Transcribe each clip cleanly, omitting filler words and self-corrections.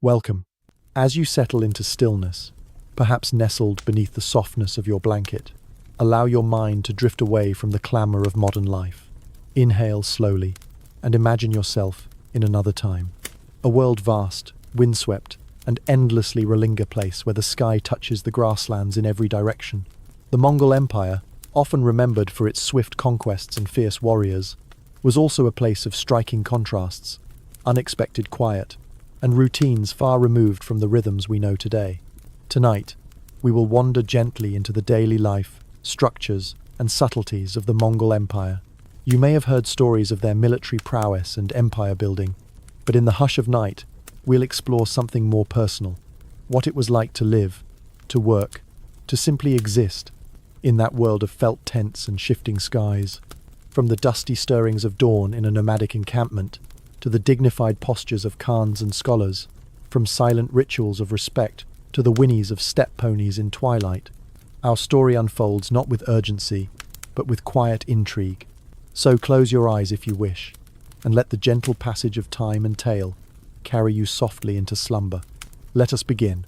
Welcome. As you settle into stillness, perhaps nestled beneath the softness of your blanket, allow your mind to drift away from the clamor of modern life. Inhale slowly and imagine yourself in another time. A world vast, windswept, and endlessly Rolinga place where the sky touches the grasslands in every direction. The Mongol Empire, often remembered for its swift conquests and fierce warriors, was also a place of striking contrasts, unexpected quiet, and routines far removed from the rhythms we know today. Tonight, we will wander gently into the daily life, structures, and subtleties of the Mongol Empire. You may have heard stories of their military prowess and empire building, but in the hush of night, we'll explore something more personal, what it was like to live, to work, to simply exist in that world of felt tents and shifting skies. From the dusty stirrings of dawn in a nomadic encampment to the dignified postures of khans and scholars, from silent rituals of respect to the whinnies of steppe ponies in twilight, our story unfolds not with urgency, but with quiet intrigue. So close your eyes if you wish, and let the gentle passage of time and tale carry you softly into slumber. Let us begin.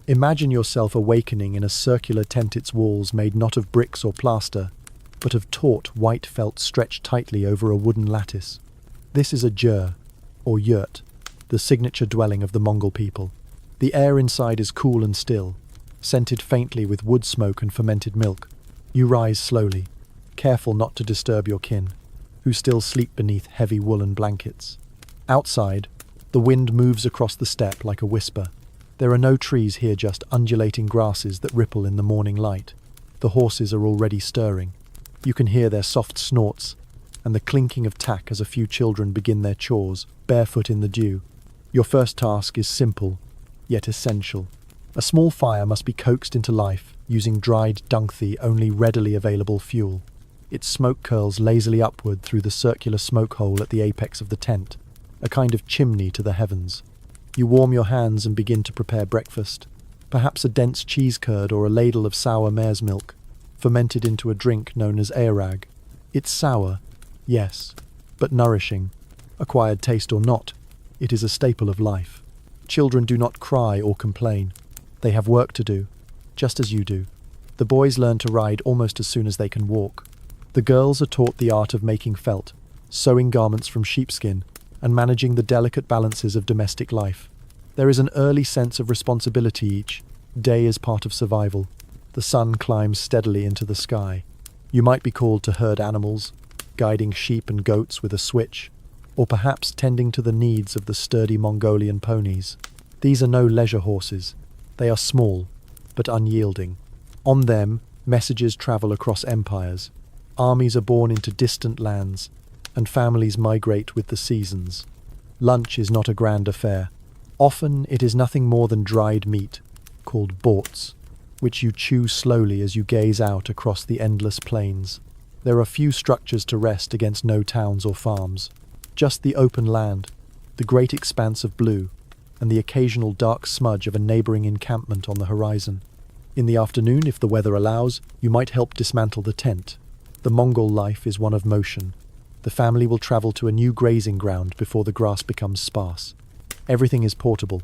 Imagine yourself awakening in a circular tent, its walls made not of bricks or plaster, but of taut white felt stretched tightly over a wooden lattice. This is a jur, or yurt, the signature dwelling of the Mongol people. The air inside is cool and still, scented faintly with wood smoke and fermented milk. You rise slowly, careful not to disturb your kin, who still sleep beneath heavy woolen blankets. Outside, the wind moves across the steppe like a whisper. There are no trees here, just undulating grasses that ripple in the morning light. The horses are already stirring. You can hear their soft snorts and the clinking of tack as a few children begin their chores, barefoot in the dew. Your first task is simple, yet essential. A small fire must be coaxed into life using dried dung, the only readily available fuel. Its smoke curls lazily upward through the circular smoke hole at the apex of the tent, a kind of chimney to the heavens. You warm your hands and begin to prepare breakfast, perhaps a dense cheese curd or a ladle of sour mare's milk, fermented into a drink known as airag. It's sour, yes, but nourishing. Acquired taste or not, it is a staple of life. Children do not cry or complain. They have work to do, just as you do. The boys learn to ride almost as soon as they can walk. The girls are taught the art of making felt, sewing garments from sheepskin, and managing the delicate balances of domestic life. There is an early sense of responsibility each day as part of survival. The sun climbs steadily into the sky. You might be called to herd animals, guiding sheep and goats with a switch, or perhaps tending to the needs of the sturdy Mongolian ponies. These are no leisure horses. They are small, but unyielding. On them, messages travel across empires. Armies are born into distant lands, and families migrate with the seasons. Lunch is not a grand affair. Often it is nothing more than dried meat, called borts, which you chew slowly as you gaze out across the endless plains. There are few structures to rest against, no towns or farms. Just the open land, the great expanse of blue, and the occasional dark smudge of a neighboring encampment on the horizon. In the afternoon, if the weather allows, you might help dismantle the tent. The Mongol life is one of motion. The family will travel to a new grazing ground before the grass becomes sparse. Everything is portable.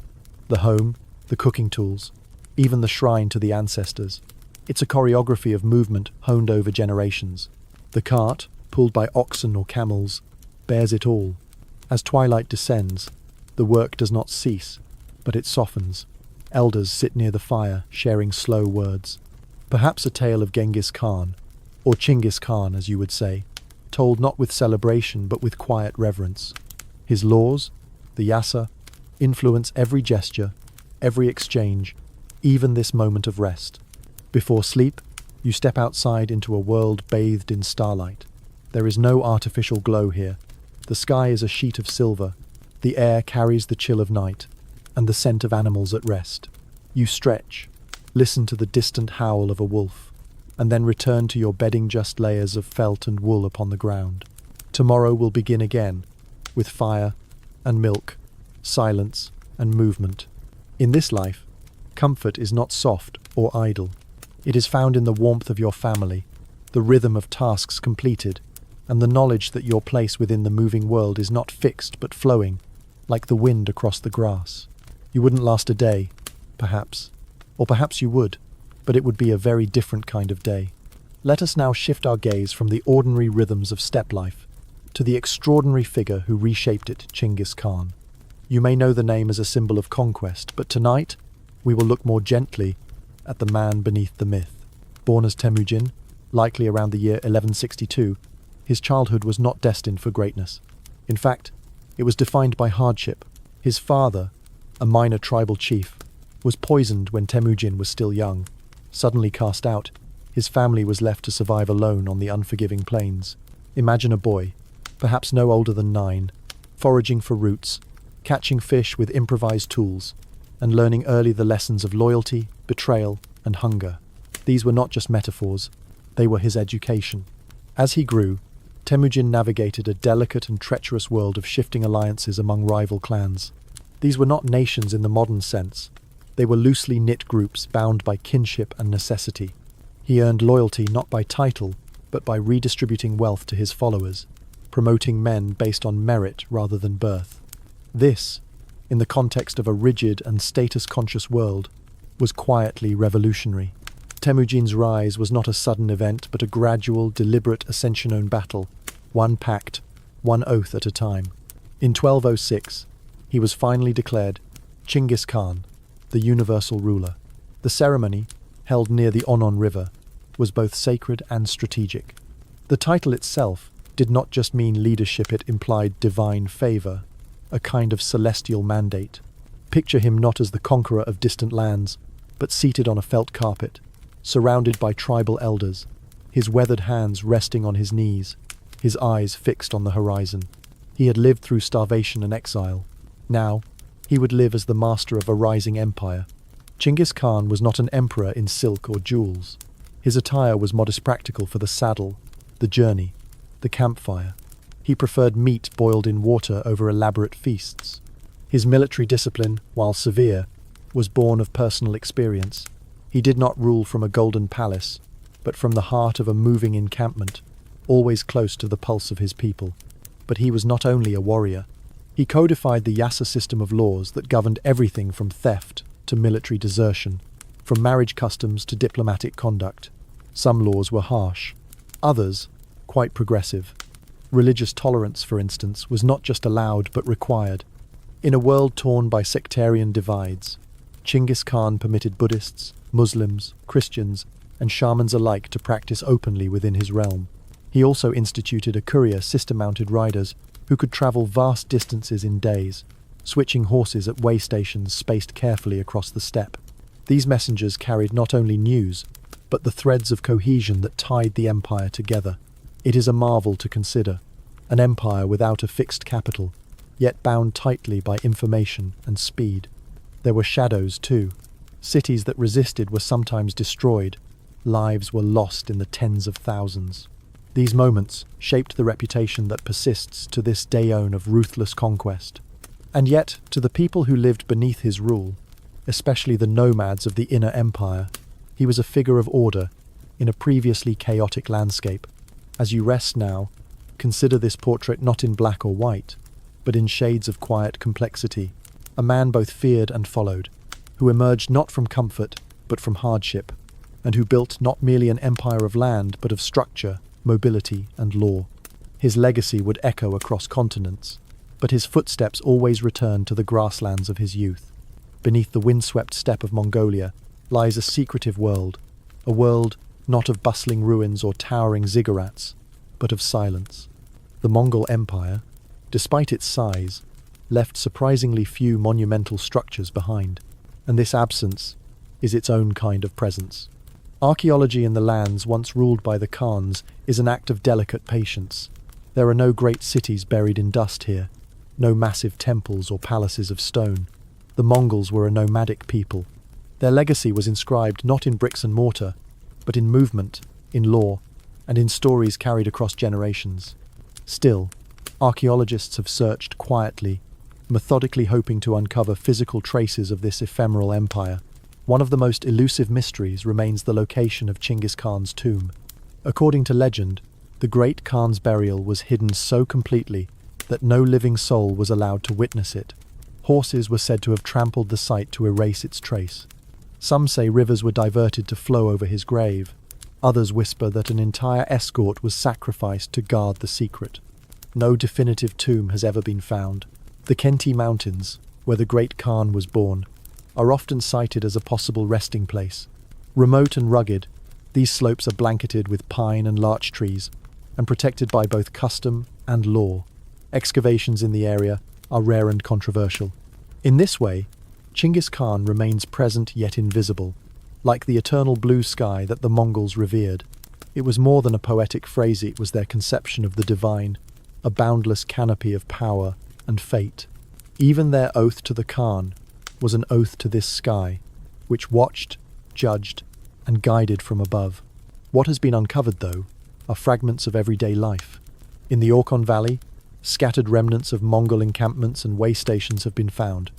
The home, the cooking tools, even the shrine to the ancestors. It's a choreography of movement honed over generations. The cart, pulled by oxen or camels, bears it all. As twilight descends, the work does not cease, but it softens. Elders sit near the fire, sharing slow words. Perhaps a tale of Genghis Khan, or Genghis Khan as you would say, told not with celebration but with quiet reverence. His laws, the yasa, influence every gesture, every exchange, even this moment of rest. Before sleep, you step outside into a world bathed in starlight. There is no artificial glow here. The sky is a sheet of silver. The air carries the chill of night and the scent of animals at rest. You stretch, listen to the distant howl of a wolf, and then return to your bedding, just layers of felt and wool upon the ground. Tomorrow will begin again, with fire and milk, silence and movement. In this life, comfort is not soft or idle. It is found in the warmth of your family, the rhythm of tasks completed, and the knowledge that your place within the moving world is not fixed but flowing, like the wind across the grass. You wouldn't last a day, perhaps. Or perhaps you would, but it would be a very different kind of day. Let us now shift our gaze from the ordinary rhythms of steppe life to the extraordinary figure who reshaped it, Genghis Khan. You may know the name as a symbol of conquest, but tonight we will look more gently at the man beneath the myth. Born as Temujin, likely around the year 1162, his childhood was not destined for greatness. In fact, it was defined by hardship. His father, a minor tribal chief, was poisoned when Temujin was still young. Suddenly cast out, his family was left to survive alone on the unforgiving plains. Imagine a boy, perhaps no older than 9, foraging for roots, catching fish with improvised tools, and learning early the lessons of loyalty, betrayal, and hunger. These were not just metaphors, they were his education. As he grew, Temujin navigated a delicate and treacherous world of shifting alliances among rival clans. These were not nations in the modern sense. They were loosely knit groups bound by kinship and necessity. He earned loyalty not by title, but by redistributing wealth to his followers, promoting men based on merit rather than birth. This, in the context of a rigid and status-conscious world, was quietly revolutionary. Temujin's rise was not a sudden event, but a gradual, deliberate Ascension battle, one pact, one oath at a time. In 1206, he was finally declared Genghis Khan, the universal ruler. The ceremony, held near the Onon River, was both sacred and strategic. The title itself did not just mean leadership, it implied divine favor, a kind of celestial mandate. Picture him not as the conqueror of distant lands, but seated on a felt carpet, surrounded by tribal elders, his weathered hands resting on his knees, his eyes fixed on the horizon. He had lived through starvation and exile. Now, he would live as the master of a rising empire. Genghis Khan was not an emperor in silk or jewels. His attire was modest, practical for the saddle, the journey, the campfire. He preferred meat boiled in water over elaborate feasts. His military discipline, while severe, was born of personal experience. He did not rule from a golden palace, but from the heart of a moving encampment, always close to the pulse of his people. But he was not only a warrior. He codified the Yassa system of laws that governed everything from theft to military desertion, from marriage customs to diplomatic conduct. Some laws were harsh, others quite progressive. Religious tolerance, for instance, was not just allowed but required. In a world torn by sectarian divides, Genghis Khan permitted Buddhists, Muslims, Christians, and shamans alike to practice openly within his realm. He also instituted a courier system-mounted riders who could travel vast distances in days, switching horses at way stations spaced carefully across the steppe. These messengers carried not only news, but the threads of cohesion that tied the empire together. It is a marvel to consider, an empire without a fixed capital, yet bound tightly by information and speed. There were shadows too. Cities that resisted were sometimes destroyed. Lives were lost in the tens of thousands. These moments shaped the reputation that persists to this day of ruthless conquest. And yet, to the people who lived beneath his rule, especially the nomads of the inner empire, he was a figure of order in a previously chaotic landscape. As you rest now, consider this portrait not in black or white, but in shades of quiet complexity. A man both feared and followed, who emerged not from comfort, but from hardship, and who built not merely an empire of land, but of structure, mobility, and law. His legacy would echo across continents, but his footsteps always returned to the grasslands of his youth. Beneath the windswept steppe of Mongolia lies a secretive world, a world not of bustling ruins or towering ziggurats, but of silence. The Mongol Empire, despite its size, left surprisingly few monumental structures behind, and this absence is its own kind of presence. Archaeology in the lands once ruled by the Khans is an act of delicate patience. There are no great cities buried in dust here, no massive temples or palaces of stone. The Mongols were a nomadic people. Their legacy was inscribed not in bricks and mortar, but in movement, in law, and in stories carried across generations. Still, archaeologists have searched quietly, methodically hoping to uncover physical traces of this ephemeral empire. One of the most elusive mysteries remains the location of Genghis Khan's tomb. According to legend, the great Khan's burial was hidden so completely that no living soul was allowed to witness it. Horses were said to have trampled the site to erase its trace. Some say rivers were diverted to flow over his grave. Others whisper that an entire escort was sacrificed to guard the secret. No definitive tomb has ever been found. The Khenti Mountains, where the great Khan was born, are often cited as a possible resting place. Remote and rugged, these slopes are blanketed with pine and larch trees and protected by both custom and law. Excavations in the area are rare and controversial. In this way, Genghis Khan remains present yet invisible, like the eternal blue sky that the Mongols revered. It was more than a poetic phrase, it was their conception of the divine, a boundless canopy of power and fate. Even their oath to the Khan was an oath to this sky, which watched, judged, and guided from above. What has been uncovered, though, are fragments of everyday life. In the Orkhon Valley, scattered remnants of Mongol encampments and way stations have been found.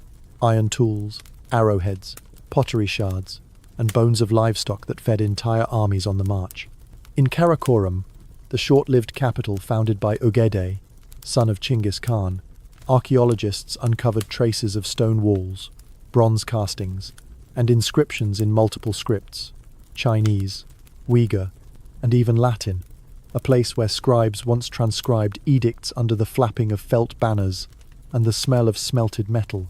Iron tools, arrowheads, pottery shards, and bones of livestock that fed entire armies on the march. In Karakoram, the short-lived capital founded by Ugedei, son of Genghis Khan, archaeologists uncovered traces of stone walls, bronze castings, and inscriptions in multiple scripts: Chinese, Uyghur, and even Latin, a place where scribes once transcribed edicts under the flapping of felt banners and the smell of smelted metal.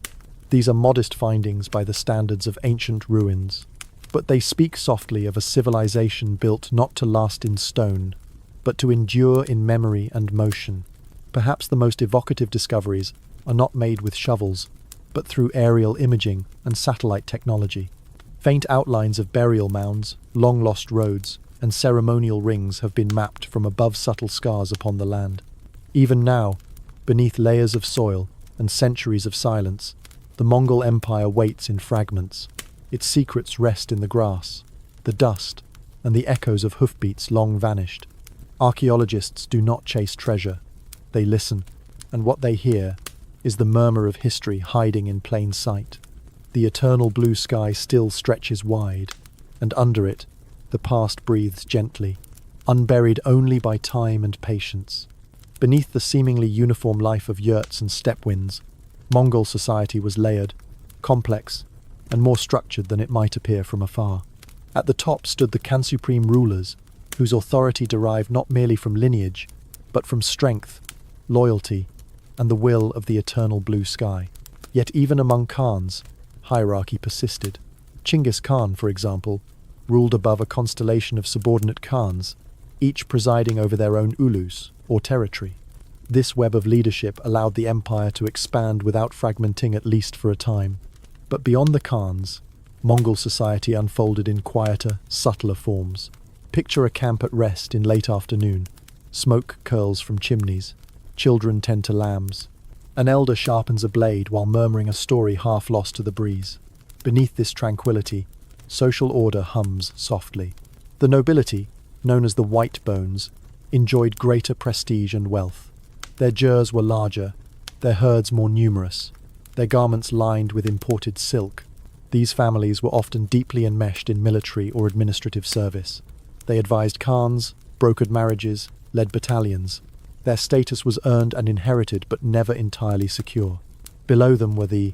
These are modest findings by the standards of ancient ruins, but they speak softly of a civilization built not to last in stone, but to endure in memory and motion. Perhaps the most evocative discoveries are not made with shovels, but through aerial imaging and satellite technology. Faint outlines of burial mounds, long-lost roads, and ceremonial rings have been mapped from above subtle scars upon the land. Even now, beneath layers of soil and centuries of silence, the Mongol Empire waits in fragments. Its secrets rest in the grass, the dust, and the echoes of hoofbeats long vanished. Archaeologists do not chase treasure. They listen, and what they hear is the murmur of history hiding in plain sight. The eternal blue sky still stretches wide, and under it, the past breathes gently, unburied only by time and patience. Beneath the seemingly uniform life of yurts and steppe winds, Mongol society was layered, complex, and more structured than it might appear from afar. At the top stood the Khan supreme rulers, whose authority derived not merely from lineage, but from strength, loyalty, and the will of the eternal blue sky. Yet even among Khans, hierarchy persisted. Genghis Khan, for example, ruled above a constellation of subordinate Khans, each presiding over their own ulus, or territory. This web of leadership allowed the empire to expand without fragmenting, at least for a time. But beyond the Khans, Mongol society unfolded in quieter, subtler forms. Picture a camp at rest in late afternoon. Smoke curls from chimneys. Children tend to lambs. An elder sharpens a blade while murmuring a story half lost to the breeze. Beneath this tranquility, social order hums softly. The nobility, known as the White Bones, enjoyed greater prestige and wealth. Their jurs were larger, their herds more numerous, their garments lined with imported silk. These families were often deeply enmeshed in military or administrative service. They advised khans, brokered marriages, led battalions. Their status was earned and inherited, but never entirely secure. Below them were the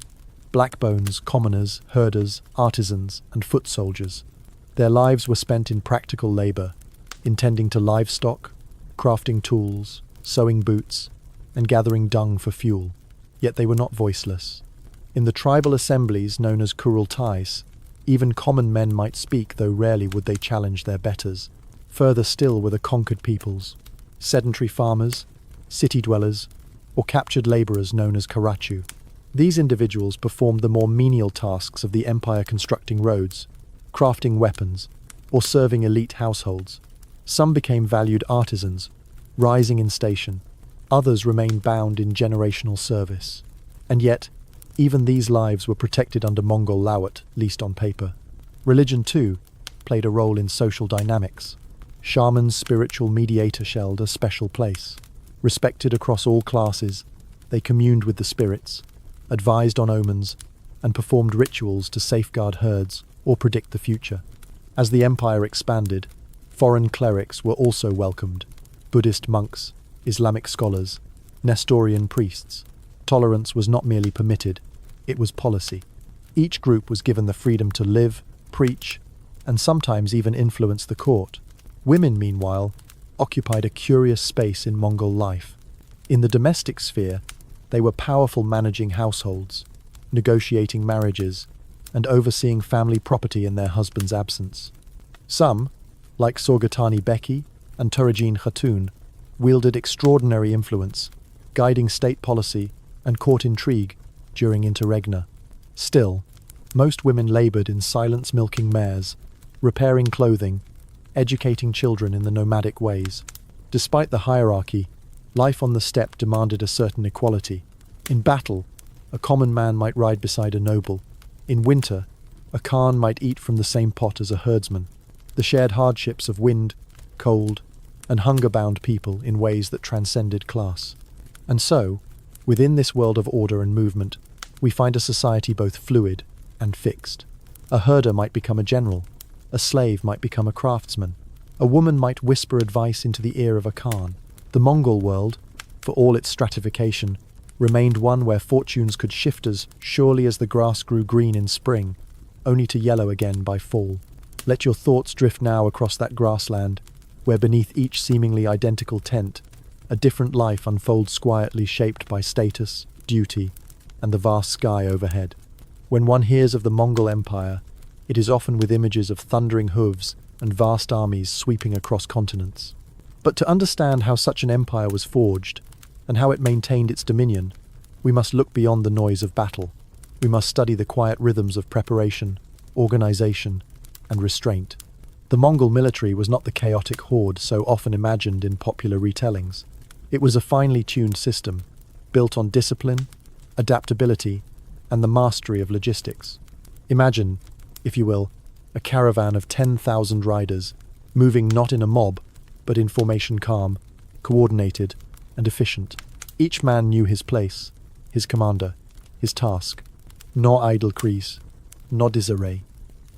blackbones, commoners, herders, artisans, and foot soldiers. Their lives were spent in practical labor, intending to livestock, crafting tools, sewing boots, and gathering dung for fuel. Yet they were not voiceless. In the tribal assemblies known as Kurultais, even common men might speak, though rarely would they challenge their betters. Further still were the conquered peoples, sedentary farmers, city dwellers, or captured laborers known as Karachu. These individuals performed the more menial tasks of the empire, constructing roads, crafting weapons, or serving elite households. Some became valued artisans, rising in station. Others remained bound in generational service. And yet, even these lives were protected under Mongol law, at least on paper. Religion, too, played a role in social dynamics. Shamans, spiritual mediators, held a special place. Respected across all classes, they communed with the spirits, advised on omens, and performed rituals to safeguard herds or predict the future. As the empire expanded, foreign clerics were also welcomed. Buddhist monks, Islamic scholars, Nestorian priests. Tolerance was not merely permitted, it was policy. Each group was given the freedom to live, preach, and sometimes even influence the court. Women, meanwhile, occupied a curious space in Mongol life. In the domestic sphere, they were powerful managing households, negotiating marriages, and overseeing family property in their husband's absence. Some, like Sorgatani Beki and Turajin Khatun, wielded extraordinary influence, guiding state policy and court intrigue during interregna. Still, most women labored in silence, milking mares, repairing clothing, educating children in the nomadic ways. Despite the hierarchy, life on the steppe demanded a certain equality. In battle, a common man might ride beside a noble. In winter, a Khan might eat from the same pot as a herdsman. The shared hardships of wind, cold, and hunger bound people in ways that transcended class. And so, within this world of order and movement, we find a society both fluid and fixed. A herder might become a general, a slave might become a craftsman, a woman might whisper advice into the ear of a Khan. The Mongol world, for all its stratification, remained one where fortunes could shift as surely as the grass grew green in spring, only to yellow again by fall. Let your thoughts drift now across that grassland, where beneath each seemingly identical tent, a different life unfolds quietly, shaped by status, duty, and the vast sky overhead. When one hears of the Mongol Empire, it is often with images of thundering hooves and vast armies sweeping across continents. But to understand how such an empire was forged, and how it maintained its dominion, we must look beyond the noise of battle. We must study the quiet rhythms of preparation, organization, and restraint. The Mongol military was not the chaotic horde so often imagined in popular retellings. It was a finely tuned system, built on discipline, adaptability, and the mastery of logistics. Imagine, if you will, a caravan of 10,000 riders, moving not in a mob, but in formation, calm, coordinated, and efficient. Each man knew his place, his commander, his task. No idle crease, no disarray.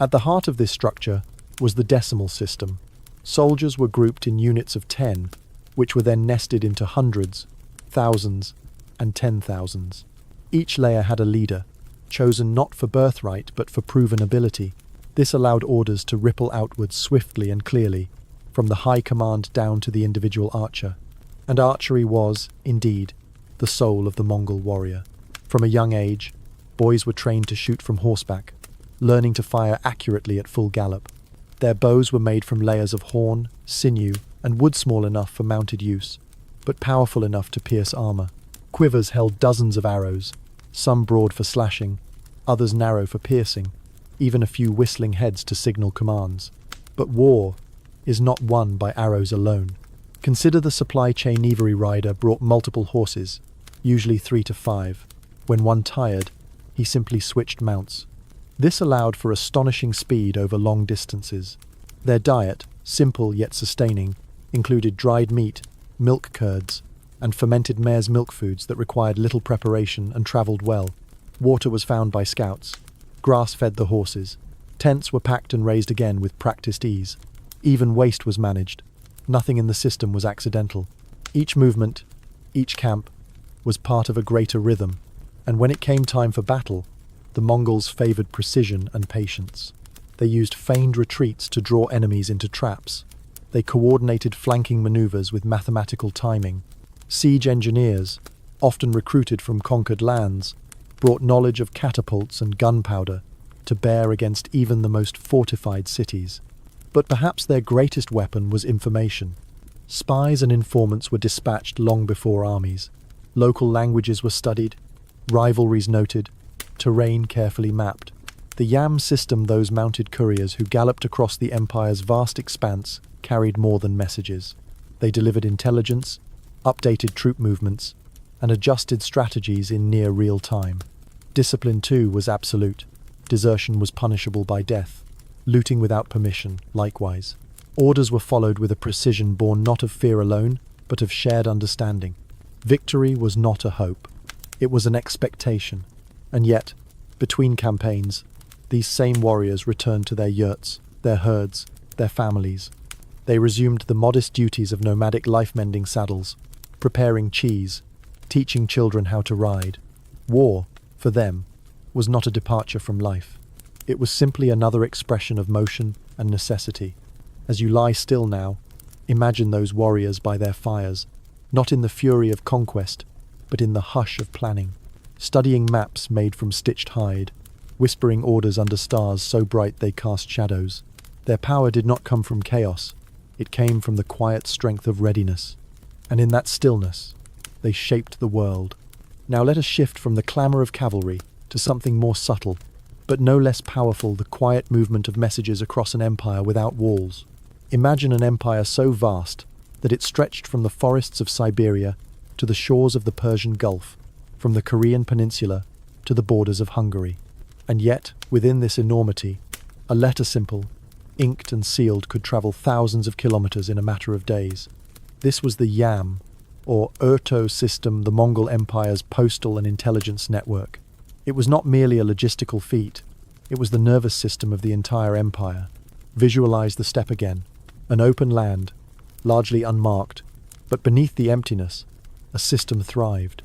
At the heart of this structure was the decimal system. Soldiers were grouped in units of 10, which were then nested into hundreds, thousands, and 10,000s. Each layer had a leader, chosen not for birthright but for proven ability. This allowed orders to ripple outwards swiftly and clearly, from the high command down to the individual archer. And archery was, indeed, the soul of the Mongol warrior. From a young age, boys were trained to shoot from horseback, learning to fire accurately at full gallop. Their bows were made from layers of horn, sinew, and wood small enough for mounted use, but powerful enough to pierce armor. Quivers held dozens of arrows, some broad for slashing, others narrow for piercing, even a few whistling heads to signal commands. But war is not won by arrows alone. Consider the supply chain. Every rider brought multiple horses, usually 3 to 5. When one tired, he simply switched mounts. This allowed for astonishing speed over long distances. Their diet, simple yet sustaining, included dried meat, milk curds, and fermented mare's milk foods that required little preparation and travelled well. Water was found by scouts. Grass fed the horses. Tents were packed and raised again with practiced ease. Even waste was managed. Nothing in the system was accidental. Each movement, each camp, was part of a greater rhythm, and when it came time for battle, the Mongols favoured precision and patience. They used feigned retreats to draw enemies into traps. They coordinated flanking manoeuvres with mathematical timing. Siege engineers, often recruited from conquered lands, brought knowledge of catapults and gunpowder to bear against even the most fortified cities. But perhaps their greatest weapon was information. Spies and informants were dispatched long before armies. Local languages were studied, rivalries noted, terrain carefully mapped. The Yawns system, those mounted couriers who galloped across the empire's vast expanse, carried more than messages. They delivered intelligence, updated troop movements, and adjusted strategies in near real time. Discipline, too, was absolute. Desertion was punishable by death. Looting without permission, likewise. Orders were followed with a precision born not of fear alone, but of shared understanding. Victory was not a hope. It was an expectation. And yet, between campaigns, these same warriors returned to their yurts, their herds, their families. They resumed the modest duties of nomadic life, mending saddles, preparing cheese, teaching children how to ride. War, for them, was not a departure from life. It was simply another expression of motion and necessity. As you lie still now, imagine those warriors by their fires, not in the fury of conquest, but in the hush of planning, studying maps made from stitched hide, whispering orders under stars so bright they cast shadows. Their power did not come from chaos, it came from the quiet strength of readiness. And in that stillness, they shaped the world. Now let us shift from the clamour of cavalry to something more subtle, but no less powerful, the quiet movement of messages across an empire without walls. Imagine an empire so vast that it stretched from the forests of Siberia to the shores of the Persian Gulf, from the Korean peninsula to the borders of Hungary. And yet, within this enormity, a letter simple, inked and sealed, could travel thousands of kilometers in a matter of days. This was the YAM, or Urto system, the Mongol Empire's postal and intelligence network. It was not merely a logistical feat, it was the nervous system of the entire empire. Visualize the steppe again, an open land, largely unmarked, but beneath the emptiness, a system thrived.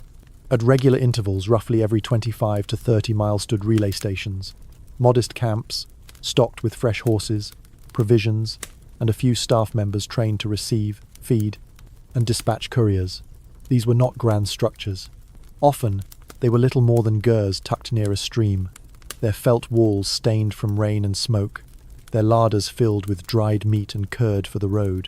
At regular intervals, roughly every 25 to 30 miles, stood relay stations, modest camps, stocked with fresh horses, provisions, and a few staff members trained to receive, feed, and dispatch couriers. These were not grand structures. Often, they were little more than gers tucked near a stream, their felt walls stained from rain and smoke, their larders filled with dried meat and curd for the road.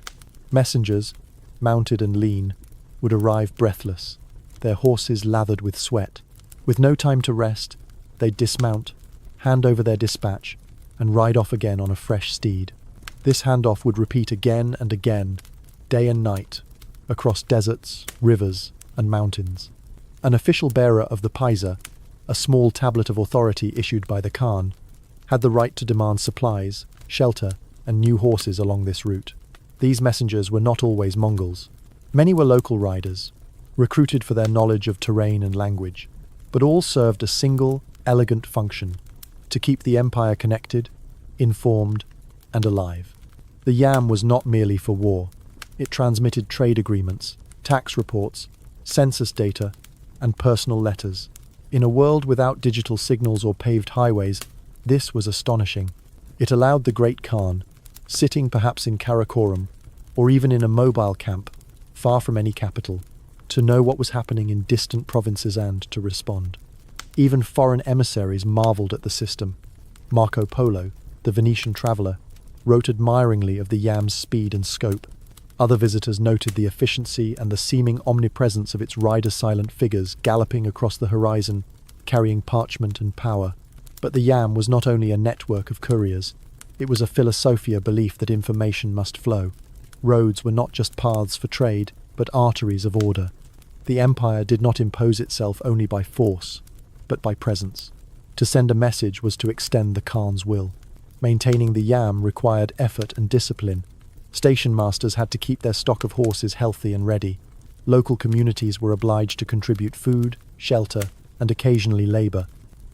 Messengers, mounted and lean, would arrive breathless, their horses lathered with sweat. With no time to rest, they'd dismount, hand over their dispatch, and ride off again on a fresh steed. This handoff would repeat again and again, day and night, across deserts, rivers, and mountains. An official bearer of the paisa, a small tablet of authority issued by the Khan, had the right to demand supplies, shelter, and new horses along this route. These messengers were not always Mongols. Many were local riders, recruited for their knowledge of terrain and language, but all served a single, elegant function: to keep the empire connected, informed, and alive. The YAM was not merely for war. It transmitted trade agreements, tax reports, census data, and personal letters. In a world without digital signals or paved highways, this was astonishing. It allowed the great Khan, sitting perhaps in Karakoram, or even in a mobile camp, far from any capital, to know what was happening in distant provinces and to respond. Even foreign emissaries marveled at the system. Marco Polo, the Venetian traveller, wrote admiringly of the YAM's speed and scope. Other visitors noted the efficiency and the seeming omnipresence of its rider-silent figures galloping across the horizon, carrying parchment and power. But the YAM was not only a network of couriers, it was a philosophia belief that information must flow. Roads were not just paths for trade, but arteries of order. The empire did not impose itself only by force, but by presence. To send a message was to extend the Khan's will. Maintaining the YAM required effort and discipline. Station masters had to keep their stock of horses healthy and ready. Local communities were obliged to contribute food, shelter, and occasionally labour.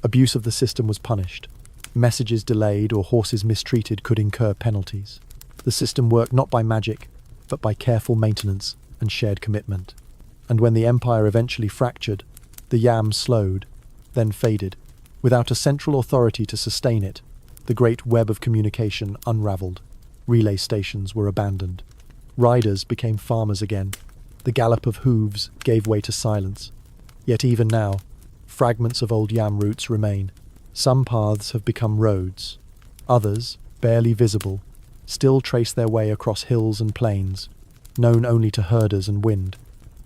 Abuse of the system was punished. Messages delayed or horses mistreated could incur penalties. The system worked not by magic, but by careful maintenance and shared commitment. And when the empire eventually fractured, the YAM slowed, then faded. Without a central authority to sustain it, the great web of communication unravelled. Relay stations were abandoned. Riders became farmers again. The gallop of hooves gave way to silence. Yet even now, fragments of old YAM routes remain. Some paths have become roads. Others, barely visible, still trace their way across hills and plains, known only to herders and wind.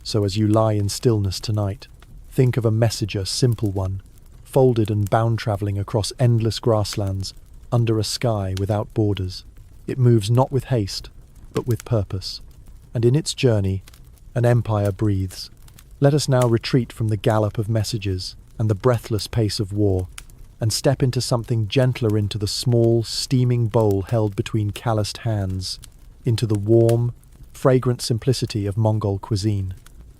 So as you lie in stillness tonight, think of a messenger, simple one, folded and bound, travelling across endless grasslands, under a sky without borders. It moves not with haste, but with purpose. And in its journey, an empire breathes. Let us now retreat from the gallop of messages and the breathless pace of war, and step into something gentler, into the small, steaming bowl held between calloused hands, into the warm, fragrant simplicity of Mongol cuisine.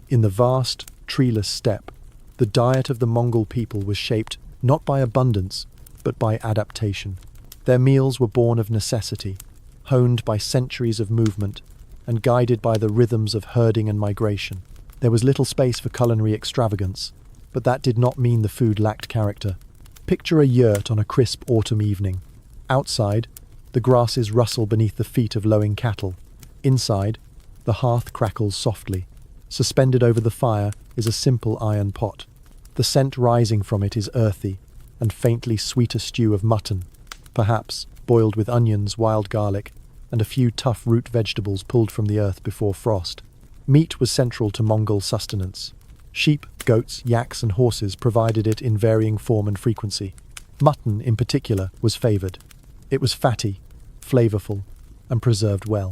In the vast, treeless steppe, the diet of the Mongol people was shaped not by abundance, but by adaptation. Their meals were born of necessity, honed by centuries of movement, and guided by the rhythms of herding and migration. There was little space for culinary extravagance, but that did not mean the food lacked character. Picture a yurt on a crisp autumn evening. Outside, the grasses rustle beneath the feet of lowing cattle. Inside, the hearth crackles softly. Suspended over the fire is a simple iron pot. The scent rising from it is earthy and faintly sweet, a stew of mutton, perhaps boiled with onions, wild garlic, and a few tough root vegetables pulled from the earth before frost. Meat was central to Mongol sustenance. Sheep, goats, yaks, and horses provided it in varying form and frequency. Mutton, in particular, was favoured. It was fatty, flavourful, and preserved well.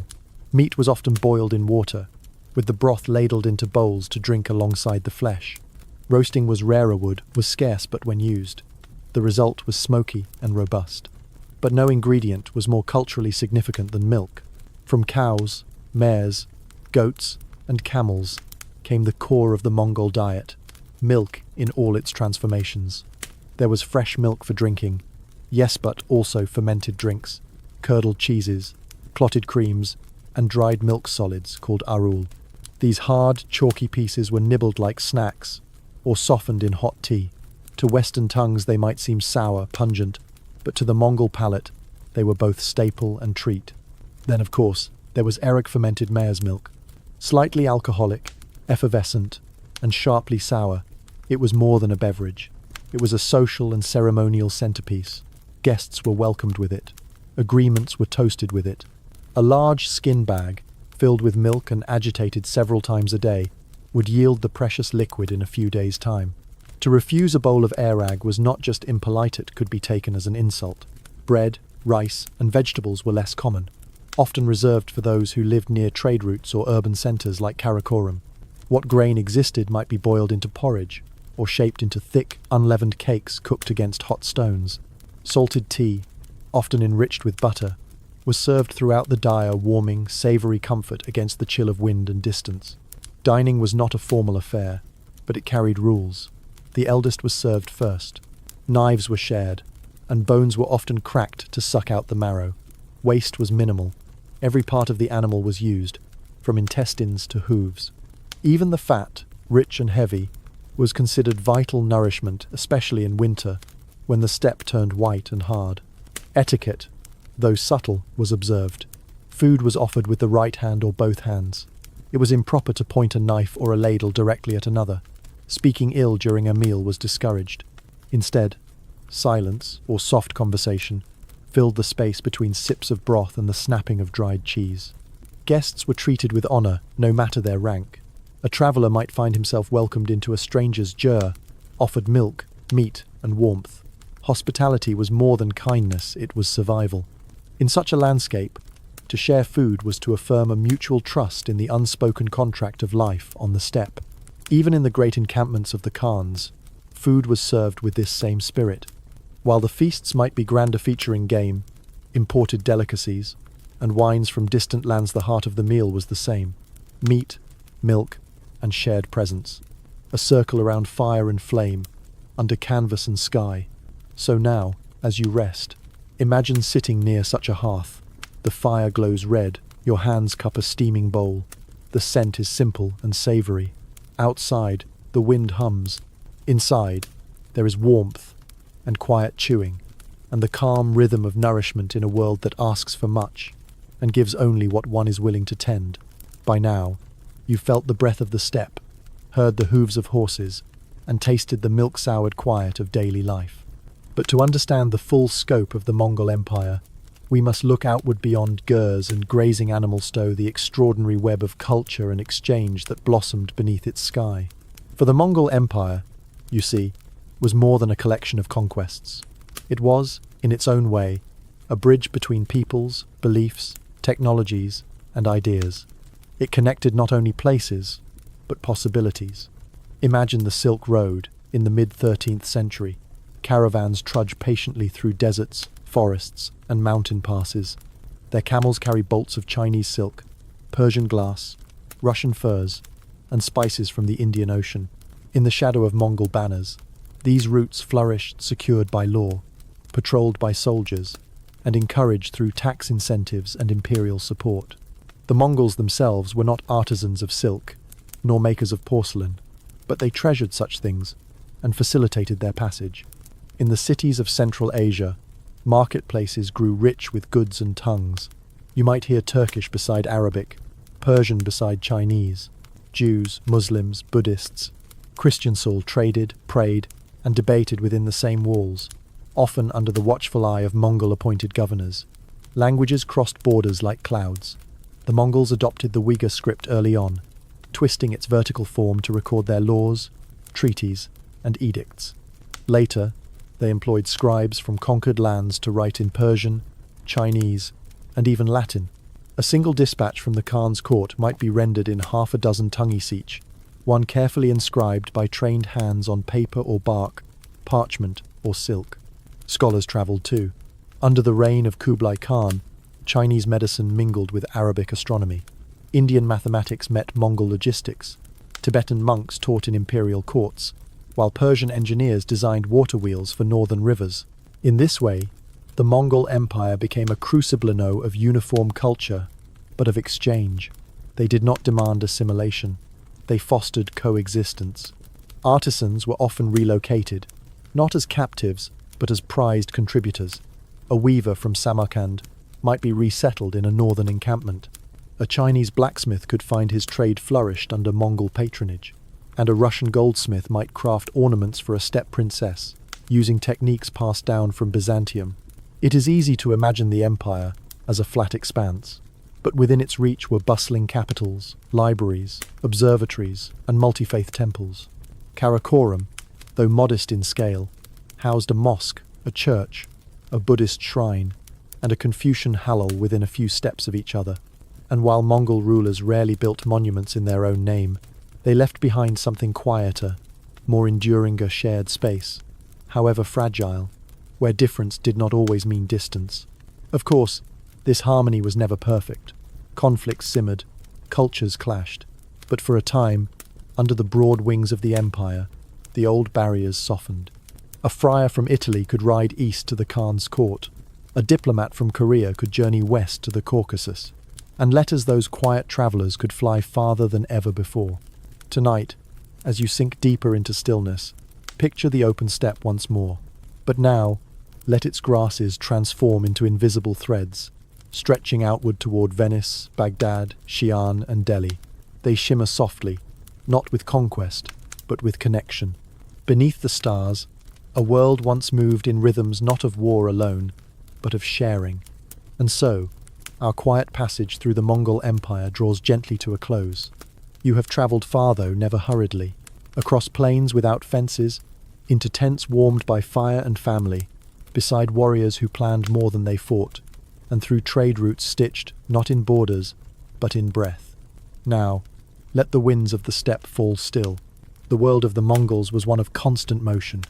Meat was often boiled in water, with the broth ladled into bowls to drink alongside the flesh. Roasting was rarer, wood was scarce but when used. The result was smoky and robust. But no ingredient was more culturally significant than milk. From cows, mares, goats, and camels came the core of the Mongol diet, milk in all its transformations. There was fresh milk for drinking, yes, but also fermented drinks, curdled cheeses, clotted creams, and dried milk solids called arul. These hard, chalky pieces were nibbled like snacks, or softened in hot tea. To Western tongues they might seem sour, pungent, but to the Mongol palate they were both staple and treat. Then, of course, there was Erik fermented mare's milk. Slightly alcoholic, effervescent, and sharply sour, it was more than a beverage. It was a social and ceremonial centerpiece. Guests were welcomed with it. Agreements were toasted with it. A large skin bag, filled with milk and agitated several times a day, would yield the precious liquid in a few days' time. To refuse a bowl of airag was not just impolite, it could be taken as an insult. Bread, rice, and vegetables were less common, often reserved for those who lived near trade routes or urban centres like Karakoram. What grain existed might be boiled into porridge, or shaped into thick, unleavened cakes cooked against hot stones. Salted tea, often enriched with butter, was served throughout the dire, warming, savoury comfort against the chill of wind and distance. Dining was not a formal affair, but it carried rules. The eldest was served first. Knives were shared, and bones were often cracked to suck out the marrow. Waste was minimal. Every part of the animal was used, from intestines to hooves. Even the fat, rich and heavy, was considered vital nourishment, especially in winter, when the steppe turned white and hard. Etiquette, though subtle, was observed. Food was offered with the right hand or both hands. It was improper to point a knife or a ladle directly at another. Speaking ill during a meal was discouraged. Instead, silence or soft conversation filled the space between sips of broth and the snapping of dried cheese. Guests were treated with honour, no matter their rank. A traveller might find himself welcomed into a stranger's ger, offered milk, meat, and warmth. Hospitality was more than kindness, it was survival. In such a landscape, to share food was to affirm a mutual trust in the unspoken contract of life on the steppe. Even in the great encampments of the Khans, food was served with this same spirit. While the feasts might be grander, featuring game, imported delicacies, and wines from distant lands, the heart of the meal was the same: meat, milk, and shared presence. A circle around fire and flame, under canvas and sky. So now, as you rest, imagine sitting near such a hearth. The fire glows red, your hands cup a steaming bowl. The scent is simple and savoury. Outside, the wind hums. Inside, there is warmth and quiet chewing, and the calm rhythm of nourishment in a world that asks for much and gives only what one is willing to tend. By now, you felt the breath of the steppe, heard the hooves of horses, and tasted the milk-soured quiet of daily life. But to understand the full scope of the Mongol Empire, we must look outward beyond gers and grazing animal stow, the extraordinary web of culture and exchange that blossomed beneath its sky. For the Mongol Empire, you see, was more than a collection of conquests. It was, in its own way, a bridge between peoples, beliefs, technologies, and ideas. It connected not only places, but possibilities. Imagine the Silk Road in the mid-13th century. Caravans trudge patiently through deserts, forests, and mountain passes. Their camels carry bolts of Chinese silk, Persian glass, Russian furs, and spices from the Indian Ocean. In the shadow of Mongol banners, these routes flourished, secured by law, patrolled by soldiers, and encouraged through tax incentives and imperial support. The Mongols themselves were not artisans of silk, nor makers of porcelain, but they treasured such things and facilitated their passage. In the cities of Central Asia, marketplaces grew rich with goods and tongues. You might hear Turkish beside Arabic, Persian beside Chinese, Jews, Muslims, Buddhists, Christians all traded, prayed, and debated within the same walls, often under the watchful eye of Mongol-appointed governors. Languages crossed borders like clouds. The Mongols adopted the Uyghur script early on, twisting its vertical form to record their laws, treaties, and edicts. Later, they employed scribes from conquered lands to write in Persian, Chinese, and even Latin. A single dispatch from the Khan's court might be rendered in half a dozen tongues each, one carefully inscribed by trained hands on paper or bark, parchment or silk. Scholars travelled too. Under the reign of Kublai Khan, Chinese medicine mingled with Arabic astronomy. Indian mathematics met Mongol logistics. Tibetan monks taught in imperial courts, while Persian engineers designed water wheels for northern rivers. In this way, the Mongol Empire became a crucible of uniform culture, but of exchange. They did not demand assimilation. They fostered coexistence. Artisans were often relocated, not as captives, but as prized contributors. A weaver from Samarkand might be resettled in a northern encampment. A Chinese blacksmith could find his trade flourished under Mongol patronage, and a Russian goldsmith might craft ornaments for a steppe princess, using techniques passed down from Byzantium. It is easy to imagine the empire as a flat expanse, but within its reach were bustling capitals, libraries, observatories, and multi-faith temples. Karakoram, though modest in scale, housed a mosque, a church, a Buddhist shrine, and a Confucian hallel within a few steps of each other. And while Mongol rulers rarely built monuments in their own name, they left behind something quieter, more enduring, a shared space, however fragile, where difference did not always mean distance. Of course, this harmony was never perfect. Conflicts simmered, cultures clashed, but for a time, under the broad wings of the empire, the old barriers softened. A friar from Italy could ride east to the Khan's court. A diplomat from Korea could journey west to the Caucasus. And letters those quiet travellers could fly farther than ever before. Tonight, as you sink deeper into stillness, picture the open steppe once more. But now, let its grasses transform into invisible threads, stretching outward toward Venice, Baghdad, Xi'an, and Delhi. They shimmer softly, not with conquest, but with connection. Beneath the stars, a world once moved in rhythms not of war alone, but of sharing. And so, our quiet passage through the Mongol Empire draws gently to a close. You have travelled far, though never hurriedly, across plains without fences, into tents warmed by fire and family, beside warriors who planned more than they fought, and through trade routes stitched not in borders, but in breath. Now, let the winds of the steppe fall still. The world of the Mongols was one of constant motion.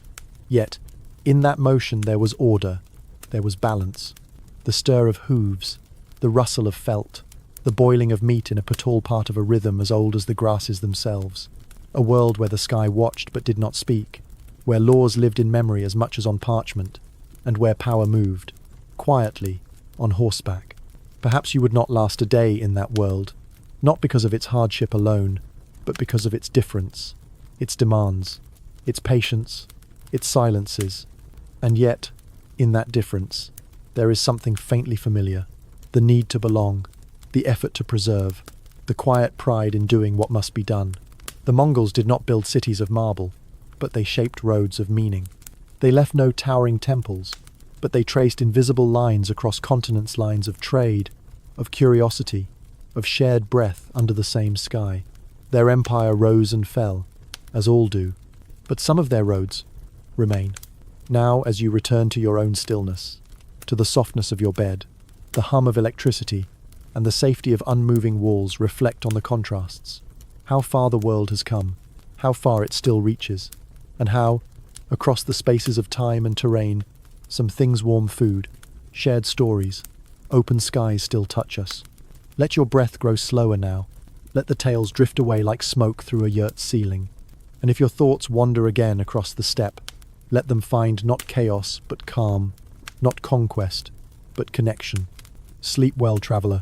Yet, in that motion there was order, there was balance, the stir of hooves, the rustle of felt, the boiling of meat in a potall part of a rhythm as old as the grasses themselves. A world where the sky watched but did not speak, where laws lived in memory as much as on parchment, and where power moved, quietly, on horseback. Perhaps you would not last a day in that world, not because of its hardship alone, but because of its difference, its demands, its patience, its silences. And yet, in that difference, there is something faintly familiar. The need to belong, the effort to preserve, the quiet pride in doing what must be done. The Mongols did not build cities of marble, but they shaped roads of meaning. They left no towering temples, but they traced invisible lines across continents, lines of trade, of curiosity, of shared breath under the same sky. Their empire rose and fell, as all do, but some of their roads remain. Now, as you return to your own stillness, to the softness of your bed, the hum of electricity, and the safety of unmoving walls, reflect on the contrasts. How far the world has come, how far it still reaches, and how, across the spaces of time and terrain, some things warm food, shared stories, open skies still touch us. Let your breath grow slower now. Let the tales drift away like smoke through a yurt ceiling. And if your thoughts wander again across the steppe, let them find not chaos but calm, not conquest but connection. Sleep well, traveller.